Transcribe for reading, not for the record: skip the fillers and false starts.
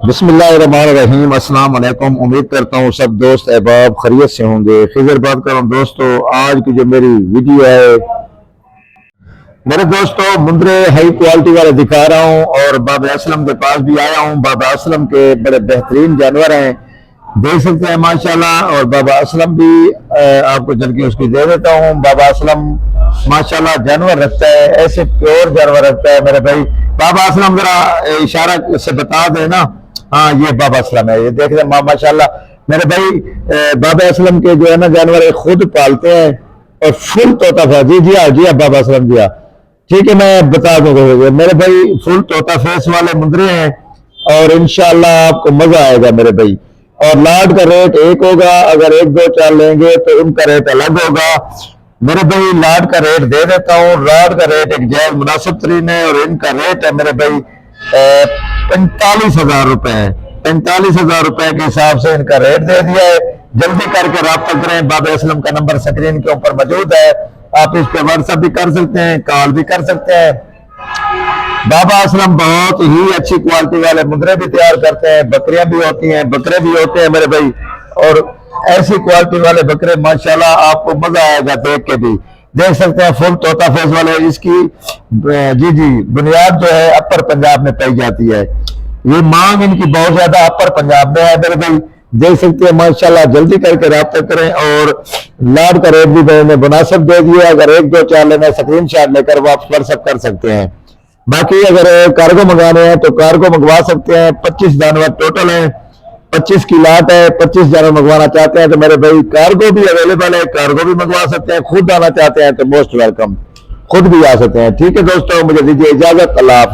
बिस्मिल्लाहिर्रहमानिर्रहीम। अस्सलाम वालेकुम। उम्मीद करता हूँ सब दोस्त अहबाब खैरियत से होंगे। खैर बात कर रहा हूँ दोस्तों, आज की जो मेरी वीडियो है मेरे दोस्तों मुंद्रे हाई क्वालिटी वाले दिखा रहा हूँ और बाबा असलम के पास भी आया हूँ। बाबा असलम के बड़े बेहतरीन जानवर हैं, देख सकते हैं माशाल्लाह। और बाबा असलम भी आपको चल के उसकी दे देता हूँ। बाबा असलम माशाल्लाह जानवर रखता है, ऐसे प्योर जानवर रखता है मेरे भाई। बाबा असलम जरा इशारा से बता देना। हाँ, ये बाबा असलम है, ये देख रहे हैं माशाल्लाह मेरे भाई। बाबा असलम के जो है ना जानवर खुद पालते हैं और फुल तोता। जी जी हाँ, जी हाँ बाबा असलम, जी हाँ ठीक है, मैं बता दूंगा मेरे भाई। फुल तोता फेस वाले मुंदरे हैं और इंशाल्लाह आपको मजा आएगा मेरे भाई। और लाड का रेट एक होगा, अगर एक दो चार लेंगे तो उनका रेट अलग होगा मेरे भाई। लाड का रेट दे देता हूँ, लाड का रेट एक जायज मुनासिब तरीन है और इनका रेट है मेरे भाई 45,000 रुपए है। 45,000 रुपए के हिसाब से इनका रेट दे दिया है। जल्दी करके राब्ता करें, बाबा असलम का नंबर स्क्रीन के ऊपर मौजूद है, आप इस पे व्हाट्सएप भी कर सकते हैं, कॉल भी कर सकते हैं। बाबा असलम बहुत ही अच्छी क्वालिटी वाले मुंदरे भी तैयार करते हैं, बकरियां भी होती हैं, बकरे भी होते हैं मेरे भाई। और ऐसी क्वालिटी वाले बकरे माशाल्लाह आपको मजा आएगा देख के भी। देख सकते हैं फुल तोता फेस वाले। इसकी जी जी बुनियाद जो है अपर पंजाब में पाई जाती है, ये मांग इनकी बहुत ज्यादा अपर पंजाब में है मेरे भाई। देख सकते हैं माशाल्लाह, जल्दी करके रब्ता करें। और लाड का रेट भी मैंने मुनासिब दे दिया, अगर एक दो चार लेना स्क्रीन शॉट लेकर वो आप व्हाट्सएप कर सकते हैं। बाकी अगर कार्गो मंगाने हैं तो कार्गो मंगवा सकते हैं। 25 जानवर टोटल है, 25 की लाट है। 25 जानवर मंगवाना चाहते हैं तो मेरे भाई कार्गो भी अवेलेबल है, कार्गो भी मंगवा सकते हैं। खुद आना चाहते हैं तो मोस्ट वेलकम, खुद भी आ सकते हैं। ठीक है दोस्तों, मुझे दीजिए इजाजत। अल्लाह हाफिज़।